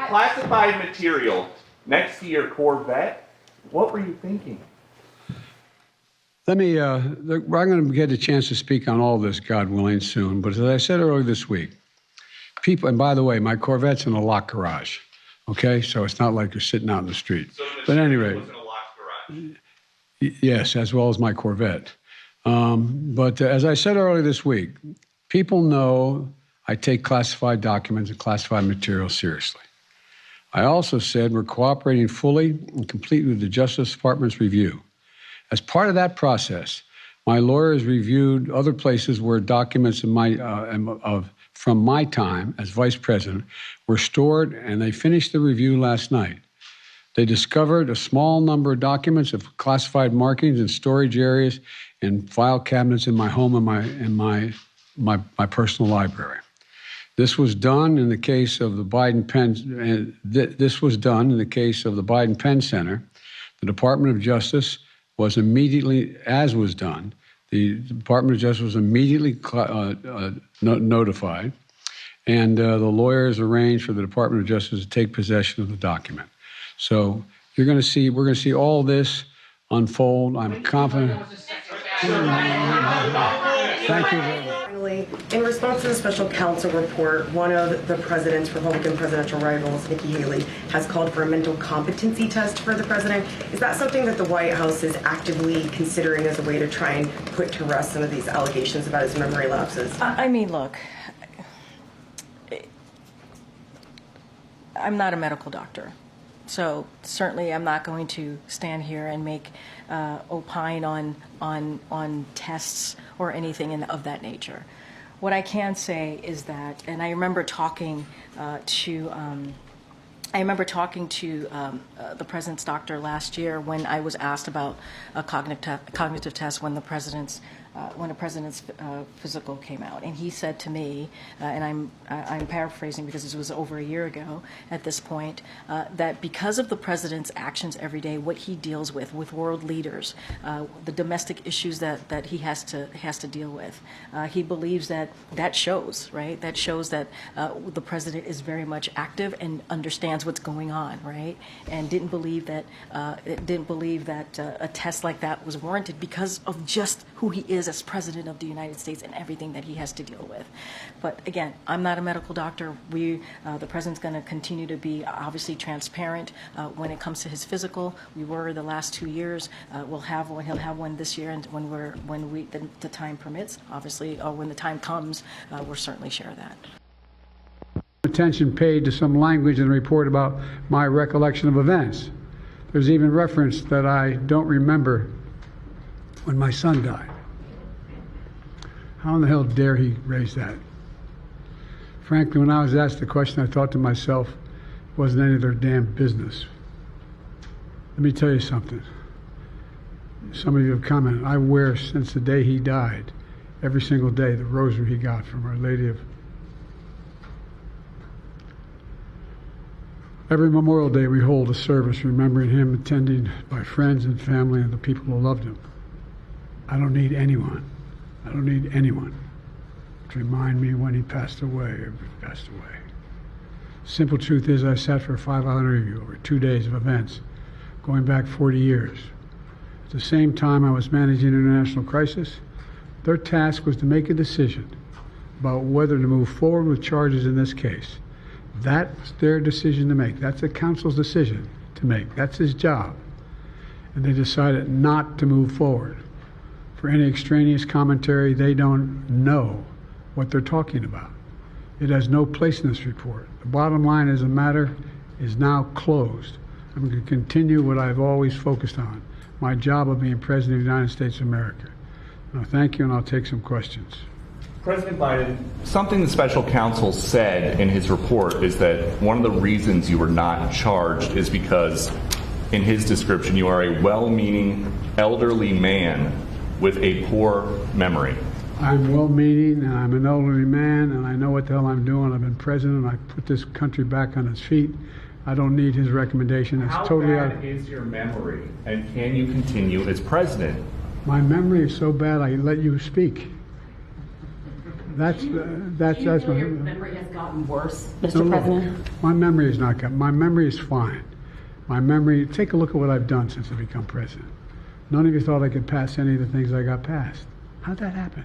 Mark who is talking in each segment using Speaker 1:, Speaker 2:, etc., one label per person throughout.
Speaker 1: classified material next to your Corvette. What were you thinking?
Speaker 2: Let me, I'm going to get a chance to speak on all this, God willing, soon. But as I said earlier this week, people, and by the way, my Corvette's in a locked garage, okay? So it's not like you're sitting out in the street.
Speaker 1: So
Speaker 2: but anyway,
Speaker 1: was in a locked garage.
Speaker 2: Yes, as well as my Corvette. But as I said earlier this week, people know I take classified documents and classified material seriously. I also said we're cooperating fully and completely with the Justice Department's review. As part of that process, my lawyers reviewed other places where documents from my time as vice president were stored, and they finished the review last night. They discovered a small number of documents of classified markings in storage areas and file cabinets in my home and my personal library. This was done in the case of the Biden Penn. This was done in the case of the Biden Penn Center. The Department of Justice was immediately, as was done, the Department of Justice was immediately notified, and the lawyers arranged for the Department of Justice to take possession of the document. So we're going to see all this unfold. I'm confident. Thank you very much.
Speaker 3: Finally, in response to the special counsel report, one of the president's Republican presidential rivals, Nikki Haley, has called for a mental competency test for the president. Is that something that the White House is actively considering as a way to try and put to rest some of these allegations about his memory lapses?
Speaker 4: I mean, look, I'm not a medical doctor. So certainly I'm not going to stand here and make opine on tests or anything of that nature. What I can say is that, and I remember talking to the president's doctor last year when I was asked about a cognitive test when the president's physical came out, and he said to me, and I'm paraphrasing because this was over a year ago at this point, that because of the president's actions every day, what he deals with world leaders, the domestic issues that he has to deal with, he believes that shows, right? That shows that the president is very much active and understands what's going on, right? And didn't believe that a test like that was warranted because of just who he is as president of the United States and everything that he has to deal with. But again, I'm not a medical doctor. The president's going to continue to be obviously transparent when it comes to his physical. We were the last 2 years. We'll have one. He'll have one this year, and when the time permits, obviously, or when the time comes, we'll certainly share that.
Speaker 2: Attention paid to some language in the report about my recollection of events. There's even reference that I don't remember when my son died. How in the hell dare he raise that? Frankly, when I was asked the question, I thought to myself, it wasn't any of their damn business. Let me tell you something. Some of you have commented, I wear since the day he died, every single day, the rosary he got from Our Lady of... Every Memorial Day we hold a service remembering him, attended by friends and family and the people who loved him. I don't need anyone to remind me when he passed away or passed away. Simple truth is I sat for a 5-hour interview over 2 days of events going back 40 years. At the same time I was managing an international crisis, their task was to make a decision about whether to move forward with charges in this case. That's their decision to make. That's the counsel's decision to make. That's his job. And they decided not to move forward. For any extraneous commentary, they don't know what they're talking about. It has no place in this report. The bottom line is the matter is now closed. I'm going to continue what I've always focused on, my job of being President of the United States of America. Now, thank you, and I'll take some questions.
Speaker 1: President Biden, something the special counsel said in his report is that one of the reasons you were not charged is because, in his description, you are a well-meaning elderly man with a poor memory.
Speaker 2: I'm well-meaning, and I'm an elderly man, and I know what the hell I'm doing. I've been president. I put this country back on its feet. I don't need his recommendation. It's totally
Speaker 1: How bad is your memory, and can you continue as president?
Speaker 2: My memory is so bad I let you speak. That's
Speaker 5: Your memory has gotten worse, Mr.
Speaker 2: No, look,
Speaker 5: President.
Speaker 2: my memory is not good. My memory is fine. My memory, take a look at what I've done since I become president. None of you thought I could pass any of the things I got passed. How'd that happen?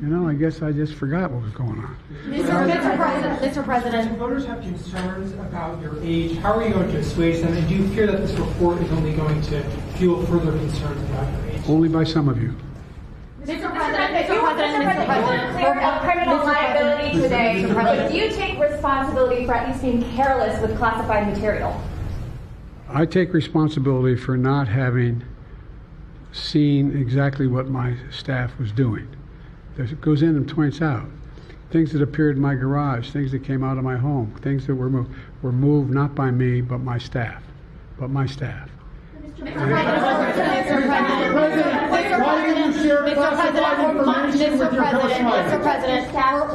Speaker 2: You know, I guess I just forgot what was going on.
Speaker 6: Mr. President. Voters have concerns about your age. How are you going to assuage them? And do you fear that this report is only going to fuel further concerns about your age?
Speaker 2: Only by some of you.
Speaker 7: Mr. President, clear up criminal liability today. But do you take responsibility for at least being careless with classified material?
Speaker 2: I take responsibility for not having seen exactly what my staff was doing. It goes in and points out things that appeared in my garage, things that came out of my home, things that were moved not by me but my staff.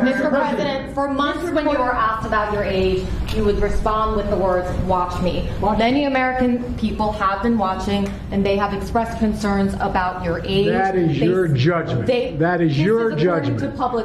Speaker 6: Mr. President,
Speaker 7: for months when you were asked about your age, you would respond with the words, "Watch me." Many American people have been watching, and they have expressed concerns about your age.
Speaker 2: That is your judgment. That is your judgment.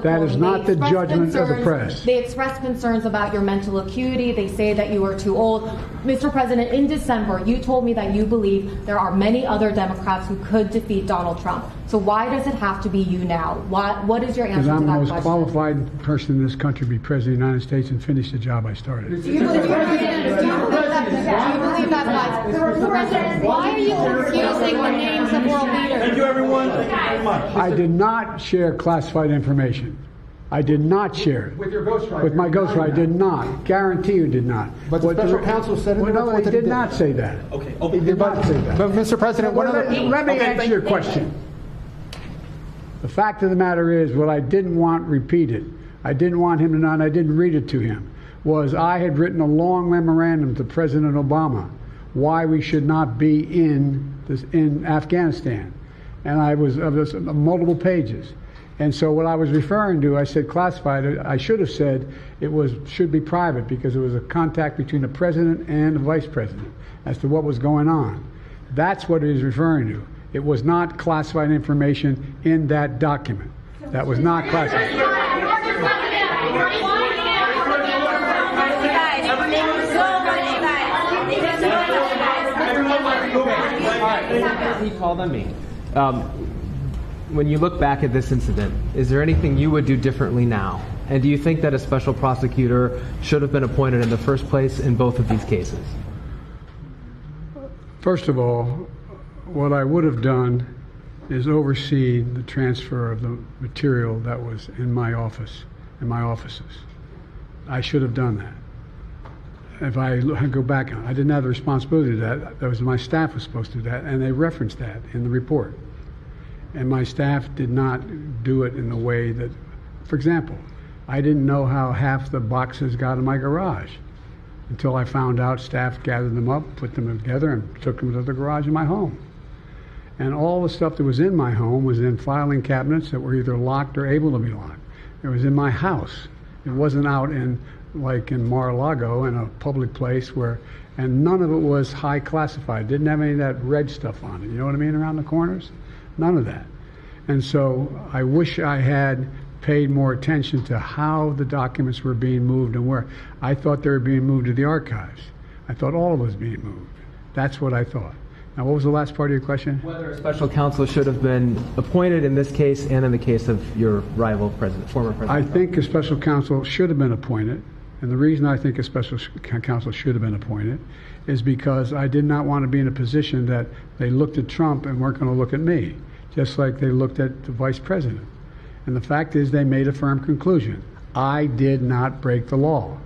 Speaker 2: That is not the judgment of the press.
Speaker 7: They expressed concerns about your mental acuity. They say that you are too old. Mr. President, in December, you told me that you believe there are many other Democrats who could defeat Donald Trump. So why does it have to be you now? What is your answer
Speaker 2: Because
Speaker 7: to
Speaker 2: I'm
Speaker 7: that
Speaker 2: the most
Speaker 7: question?
Speaker 2: qualified person in this country to be president of the United States and finish the job I started.
Speaker 7: Do you believe that, guys? Mr. President, why are you confusing the names of world leaders?
Speaker 8: Thank you, everyone. Thank you very much.
Speaker 2: I did not share classified information. I did not share it.
Speaker 6: with your ghostwriter.
Speaker 2: With my ghostwriter, I did not. Guarantee you did not.
Speaker 6: But the special counsel said in the
Speaker 2: no,
Speaker 6: report
Speaker 2: he
Speaker 6: that he
Speaker 2: did
Speaker 6: did.
Speaker 2: not say that.
Speaker 8: Okay.
Speaker 2: He did not say that.
Speaker 6: But Mr. President, one of
Speaker 2: Let me
Speaker 8: Okay,
Speaker 2: answer
Speaker 8: thank
Speaker 2: your
Speaker 8: you.
Speaker 2: question. The fact of the matter is, what I didn't want repeated, I didn't want him to know, and I didn't read it to him, was I had written a long memorandum to President Obama why we should not be in Afghanistan, and I was of this multiple pages. And so what I was referring to, I said classified. I should have said should be private because it was a contact between the president and the vice president as to what was going on. That's what it is referring to. It was not classified information in that document. That was not classified.
Speaker 9: He called on me. When you look back at this incident, is there anything you would do differently now? And do you think that a special prosecutor should have been appointed in the first place in both of these cases?
Speaker 2: First of all, what I would have done is oversee the transfer of the material that was in my office, in my offices. I should have done that. If I go back, I didn't have the responsibility to do that. That was my staff was supposed to do that, and they referenced that in the report. And my staff did not do it in the way that, for example, I didn't know how half the boxes got in my garage until I found out staff gathered them up, put them together, and took them to the garage in my home. And all the stuff that was in my home was in filing cabinets that were either locked or able to be locked. It was in my house. It wasn't out in, like in Mar-a-Lago, in a public place where, and none of it was high classified. Didn't have any of that red stuff on it. You know what I mean, around the corners? None of that. And so I wish I had paid more attention to how the documents were being moved and where. I thought they were being moved to the archives. I thought all of it was being moved. That's what I thought. Now, what was the last part of your question?
Speaker 9: Whether a special counsel should have been appointed in this case and in the case of your rival president, former president.
Speaker 2: I think a special counsel should have been appointed. And the reason I think a special counsel should have been appointed is because I did not want to be in a position that they looked at Trump and weren't going to look at me, just like they looked at the vice president. And the fact is they made a firm conclusion. I did not break the law,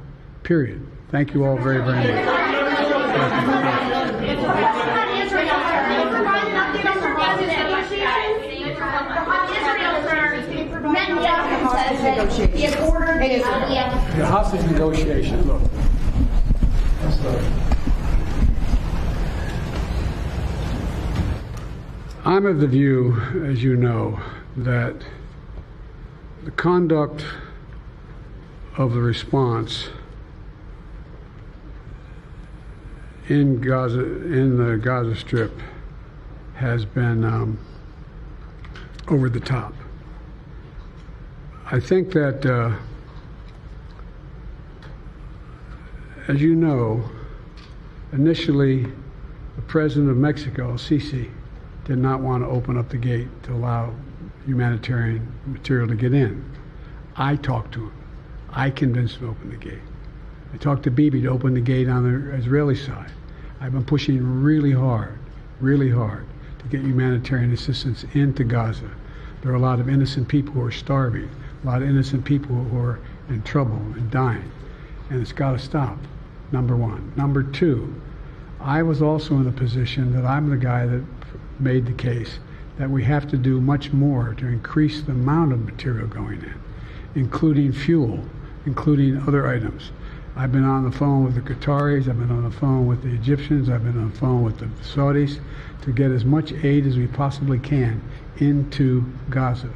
Speaker 2: period. Thank you all very, very much. The hostage negotiation, look. I'm of the view, as you know, that the conduct of the response in Gaza, in the Gaza Strip, has been over the top. I think that, as you know, initially, the president of Mexico, Sisi, did not want to open up the gate to allow humanitarian material to get in. I talked to him. I convinced him to open the gate. I talked to Bibi to open the gate on the Israeli side. I've been pushing really hard to get humanitarian assistance into Gaza. There are a lot of innocent people who are starving, a lot of innocent people who are in trouble and dying, and it's got to stop, number one. Number two, I was also in a position that I'm the guy that made the case that we have to do much more to increase the amount of material going in, including fuel, including other items. I've been on the phone with the Qataris, I've been on the phone with the Egyptians, I've been on the phone with the Saudis to get as much aid as we possibly can into Gaza.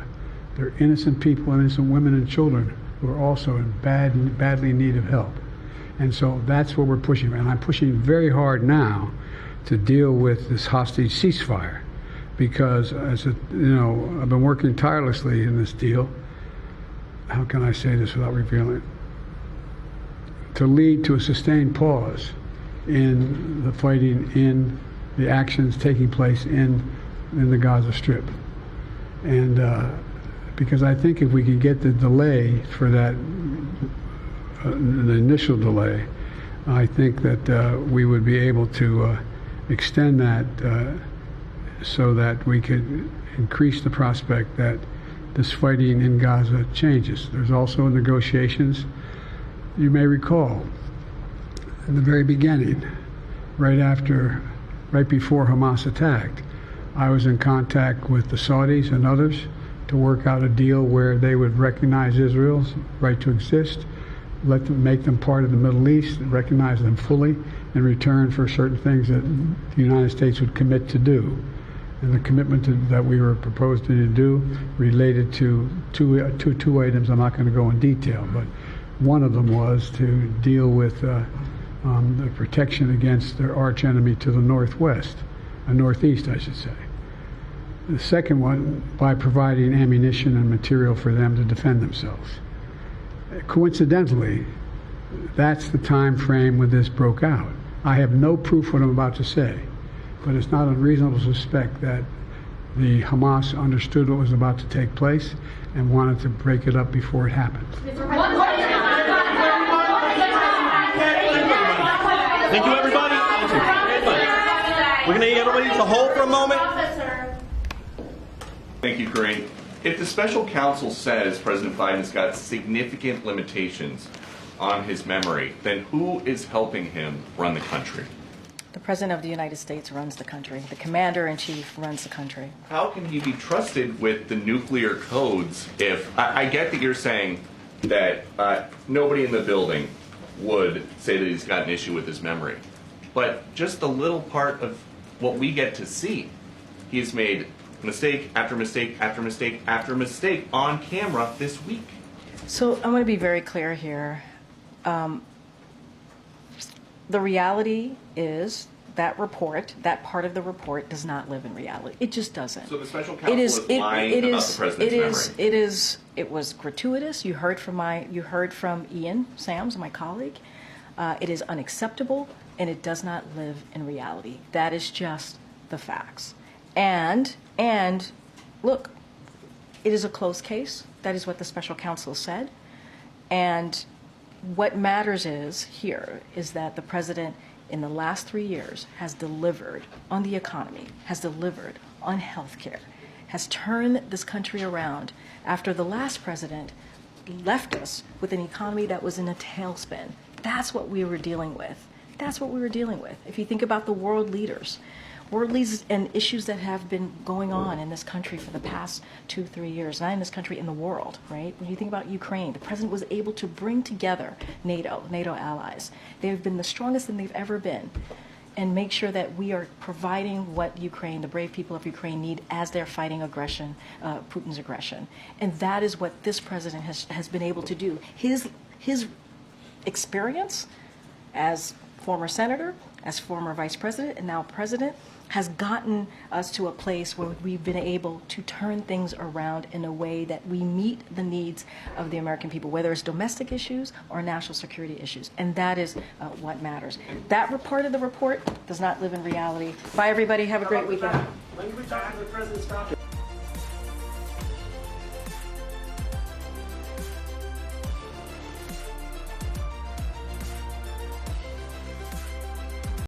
Speaker 2: There are innocent people, innocent women and children who are also in badly in need of help. And so that's what we're pushing. And I'm pushing very hard now to deal with this hostage ceasefire because, I've been working tirelessly in this deal. How can I say this without revealing it? To lead to a sustained pause in the fighting, in the actions taking place in the Gaza Strip. And because I think if we could get the delay for that, the initial delay, I think that we would be able to extend that so that we could increase the prospect that this fighting in Gaza changes. There's also negotiations. You may recall, in the very beginning, right before Hamas attacked, I was in contact with the Saudis and others to work out a deal where they would recognize Israel's right to exist, make them part of the Middle East, and recognize them fully in return for certain things that the United States would commit to do. And the commitment that we were proposing to do related to two items. I'm not going to go in detail, but one of them was to deal with the protection against their arch enemy to the northwest, northeast, I should say. The second one, by providing ammunition and material for them to defend themselves. Coincidentally, that's the time frame when this broke out. I have no proof what I'm about to say, but it's not unreasonable to suspect that the Hamas understood what was about to take place and wanted to break it up before it happened.
Speaker 8: Thank you, everybody. We're going to need everybody to hold for a moment.
Speaker 1: Thank you, Corinne. If the special counsel says President Biden's got significant limitations on his memory, then who is helping him run the country?
Speaker 4: The President of the United States runs the country. The Commander-in-Chief runs the country.
Speaker 1: How can he be trusted with the nuclear codes if, I get that you're saying that nobody in the building would say that he's got an issue with his memory, but just the little part of what we get to see, he's made mistake after mistake after mistake after mistake on camera this week.
Speaker 4: So I'm going to be very clear here. The reality is that report, that part of the report, does not live in reality. It just doesn't.
Speaker 1: So the special counsel is lying about the president's memory.
Speaker 4: It was gratuitous. You heard from Ian Sams, my colleague. It is unacceptable, and it does not live in reality. That is just the facts. And look, it is a closed case. That is what the special counsel said. And what matters is that the president in the last 3 years has delivered on the economy, has delivered on health care, has turned this country around after the last president left us with an economy that was in a tailspin. That's what we were dealing with. That's what we were dealing with. If you think about the world leaders and issues that have been going on in this country for the past 2-3 years, not in this country, in the world, right? When you think about Ukraine, the president was able to bring together NATO allies. They've been the strongest than they've ever been, and make sure that we are providing what Ukraine, the brave people of Ukraine, need as they're fighting aggression, Putin's aggression. And that is what this president has been able to do. His experience as former senator, as former vice president and now president, has gotten us to a place where we've been able to turn things around in a way that we meet the needs of the American people, whether it's domestic issues or national security issues. And that is what matters. That part of the report does not live in reality. Bye, everybody. Have a great weekend.
Speaker 8: When can we talk to the president? Stop it.